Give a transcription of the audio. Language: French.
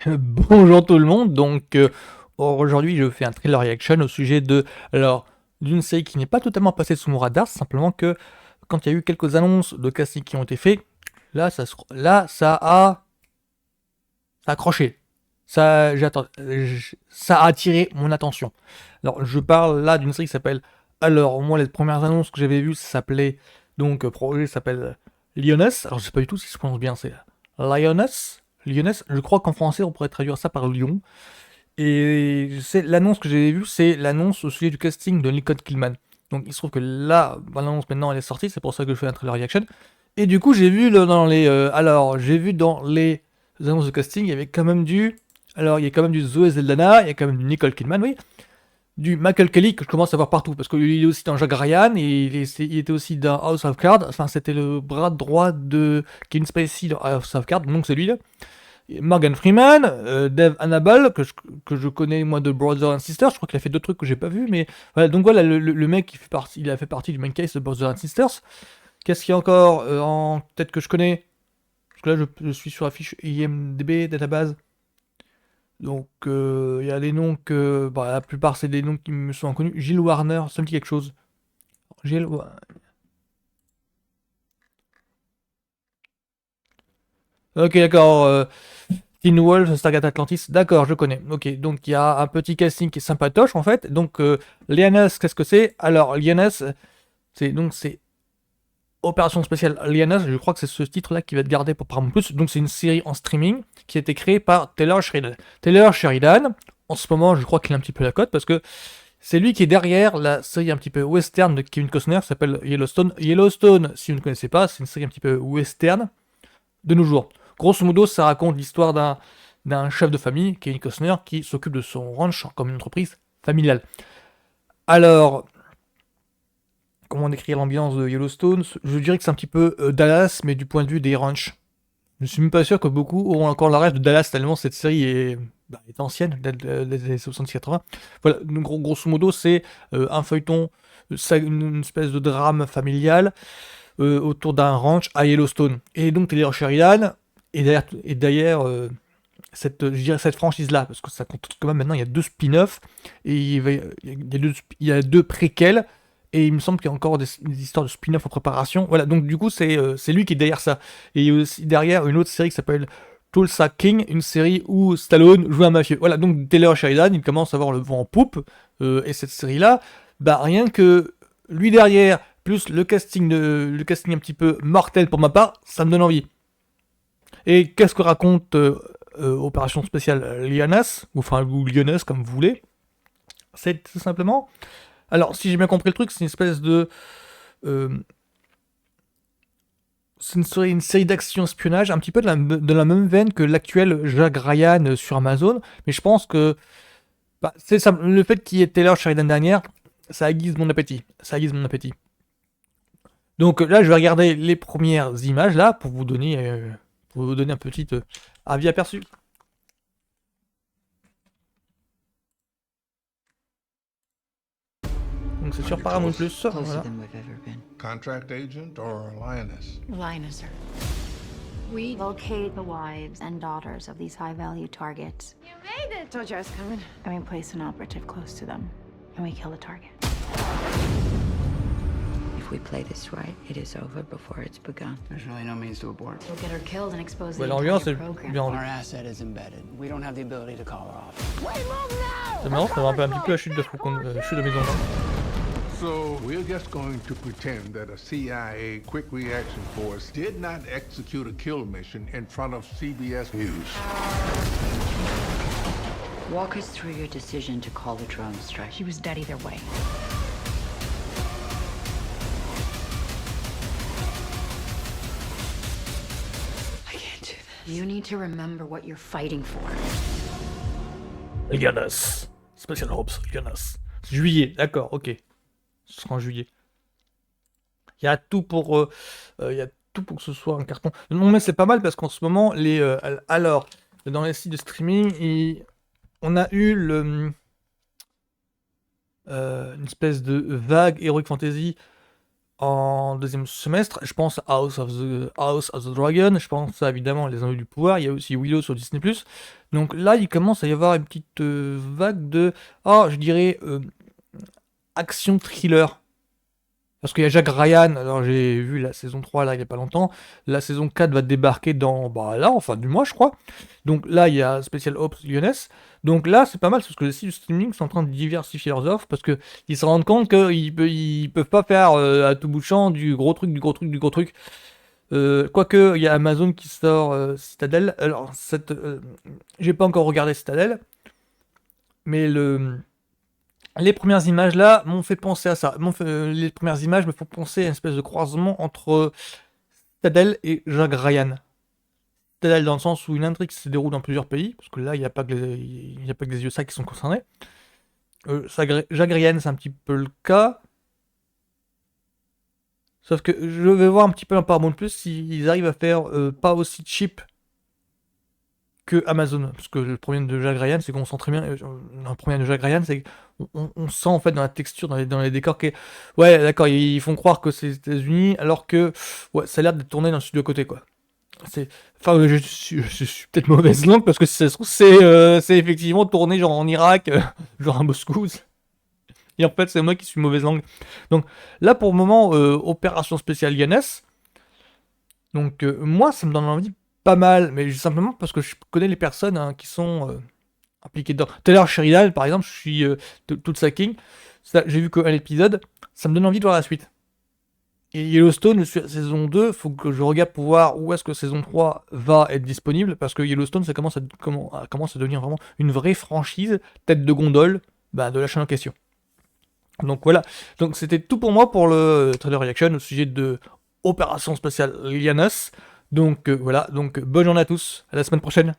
Bonjour tout le monde, donc aujourd'hui je fais un trailer reaction au sujet d'une série qui n'est pas totalement passée sous mon radar, c'est simplement que quand il y a eu quelques annonces de casting qui ont été faites, là ça a accroché, ça a attiré mon attention. Alors je parle là d'une série qui s'appelle, alors moi les premières annonces que j'avais vues ça s'appelait, projet s'appelle Lioness, alors je sais pas du tout si je prononce bien, c'est Lioness, je crois qu'en français on pourrait traduire ça par Lion. Et c'est l'annonce que j'ai vue, c'est l'annonce au sujet du casting de Nicole Kidman. Donc il se trouve que là, l'annonce maintenant elle est sortie, c'est pour ça que je fais un trailer reaction. Et du coup j'ai vu j'ai vu dans les annonces de casting, il y avait quand même il y a quand même du Zoé Zeldana, il y a quand même du Nicole Kidman, oui, du Michael Kelly que je commence à voir partout parce qu'il est aussi dans Jack Ryan et il était aussi dans House of Cards. Enfin c'était le bras droit de Kevin Spacey dans House of Cards, donc c'est lui là. Morgan Freeman, Dave Hannibal, que je connais moi de Brothers and Sisters, je crois qu'il a fait d'autres trucs que j'ai pas vu, mais voilà, donc voilà, le mec il a fait partie du main case de Brothers and Sisters. Qu'est-ce qu'il y a encore en tête que je connais? Parce que là je suis sur la fiche IMDB, database. Donc il y a des noms que, la plupart c'est des noms qui me sont inconnus. Jill Warner, ça me dit quelque chose. Jill, ok d'accord, Teen Wolf, Stargate Atlantis, d'accord, je connais. Ok, donc il y a un petit casting qui est sympatoche en fait. Donc Lianas, qu'est-ce que c'est? Alors Lianas, c'est Opération spéciale Lianas. Je crois que c'est ce titre-là qui va être gardé pour Paramount+. Donc c'est une série en streaming qui a été créée par Taylor Sheridan. Taylor Sheridan, en ce moment, je crois qu'il a un petit peu la cote parce que c'est lui qui est derrière la série un petit peu western de Kevin Costner qui s'appelle Yellowstone. Yellowstone, si vous ne connaissez pas, c'est une série un petit peu western de nos jours. Grosso modo, ça raconte l'histoire d'un chef de famille, Kevin Costner, qui s'occupe de son ranch comme une entreprise familiale. Alors, comment décrire l'ambiance de Yellowstone? Je dirais que c'est un petit peu Dallas, mais du point de vue des ranchs. Je suis même pas sûr que beaucoup auront encore la rêve de Dallas, tellement cette série est ancienne, date des années 70-80. Voilà, donc, grosso modo, c'est un feuilleton, une espèce de drame familial autour d'un ranch à Yellowstone. Et donc Taylor Sheridan, et d'ailleurs je dirais cette franchise-là, parce que ça compte quand même maintenant, il y a deux spin-offs, et il y a deux préquels, et il me semble qu'il y a encore des histoires de spin-off en préparation. Voilà, donc du coup, c'est lui qui est derrière ça. Et il y a aussi derrière une autre série qui s'appelle Tulsa King, une série où Stallone joue un mafieux. Voilà, donc Taylor Sheridan, il commence à avoir le vent en poupe, et cette série-là, rien que lui derrière, plus le casting un petit peu mortel pour ma part, ça me donne envie. Et qu'est-ce que raconte Opération Spéciale Lianas, ou Lioness comme vous voulez? C'est tout simplement. Alors, si j'ai bien compris le truc, c'est une espèce de. euh, c'est une série d'action-espionnage, un petit peu de la même veine que l'actuel Jack Ryan sur Amazon, mais je pense que c'est ça, le fait qu'il y ait Taylor Sheridan dernière, ça aiguise mon appétit. Ça aiguise mon appétit. Donc là, je vais regarder les premières images là pour vous donner un petit avis aperçu. Donc c'est Are sur you Paramount+. closer Voilà. than we've ever been. contract agent or a lioness? Lioness, sir. We locate the wives and daughters of these high-value targets. You made it! Told you I was coming. And we place an operative close to them. And we kill the target. If we play this right, it is over before it's begun. There's really no means to abort. We'll get her killed and expose the Ouais, l'ambiance entire est program. bien Our rendue. asset is embedded. We don't have the ability to call her off. Wait, move now! C'est marrant, ça me rappelle un petit peu la chute de chute de maison. So we're just going to pretend that a CIA quick reaction force did not execute a kill mission in front of CBS News. Walk us through your decision to call the drone strike. She was dead either way. I can't do this. You need to remember what you're fighting for. Lioness. Special Ops, Lioness. Juillet, d'accord, ok. Ce sera en juillet. Il y a tout pour, il y a tout pour que ce soit un carton. Non, mais c'est pas mal parce qu'en ce moment, alors, dans les sites de streaming, on a eu une espèce de vague Heroic Fantasy en deuxième semestre. Je pense à House of the Dragon, je pense à évidemment Les Anneaux du Pouvoir, il y a aussi Willow sur Disney+. Donc là, il commence à y avoir une petite vague de, je dirais, action thriller. Parce qu'il y a Jack Ryan, alors j'ai vu la saison 3 là il y a pas longtemps, la saison 4 va débarquer dans, là, en fin du mois je crois. Donc là il y a Special Ops Lyoness. Donc là c'est pas mal parce que les sites de streaming sont en train de diversifier leurs offres parce qu'ils se rendent compte qu'ils peuvent pas faire à tout bout de champ du gros truc. Quoique il y a Amazon qui sort Citadel. Alors j'ai pas encore regardé Citadel, mais les premières images là m'ont fait penser à ça. Les premières images me font penser à une espèce de croisement entre Citadel et Jack Ryan. Citadel dans le sens où une intrigue se déroule dans plusieurs pays, parce que là il n'y a pas que les USA qui sont concernés. Jack Ryan c'est un petit peu le cas. Sauf que je vais voir un petit peu en Paramount Plus s'ils arrivent à faire pas aussi cheap que Amazon, parce que le problème de Jack Ryan, c'est qu'on sent très bien. Le problème de Jack Ryan, c'est qu'on sent en fait dans la texture, dans les décors, ouais, d'accord, ils font croire que c'est les États-Unis, alors que ouais, ça a l'air d'être tourné dans le studio à côté, quoi. Enfin, je suis peut-être mauvaise langue parce que si ça se trouve, c'est effectivement tourné genre en Irak, genre à Moscou. Et en fait, c'est moi qui suis mauvaise langue. Donc là, pour le moment, opération spéciale Lyoness. Donc moi, ça me donne envie pas mal, mais simplement parce que je connais les personnes qui sont impliquées dedans. Taylor Sheridan, par exemple, je suis toute sa king. J'ai vu qu'un épisode, ça me donne envie de voir la suite. Et Yellowstone, je suis à saison 2, faut que je regarde pour voir où est-ce que saison 3 va être disponible, parce que Yellowstone, ça commence à devenir vraiment une vraie franchise, tête de gondole, de la chaîne en question. Donc voilà, donc c'était tout pour moi pour le trailer reaction au sujet de Opération spéciale Lyoness. Donc voilà, donc bonne journée à tous, à la semaine prochaine.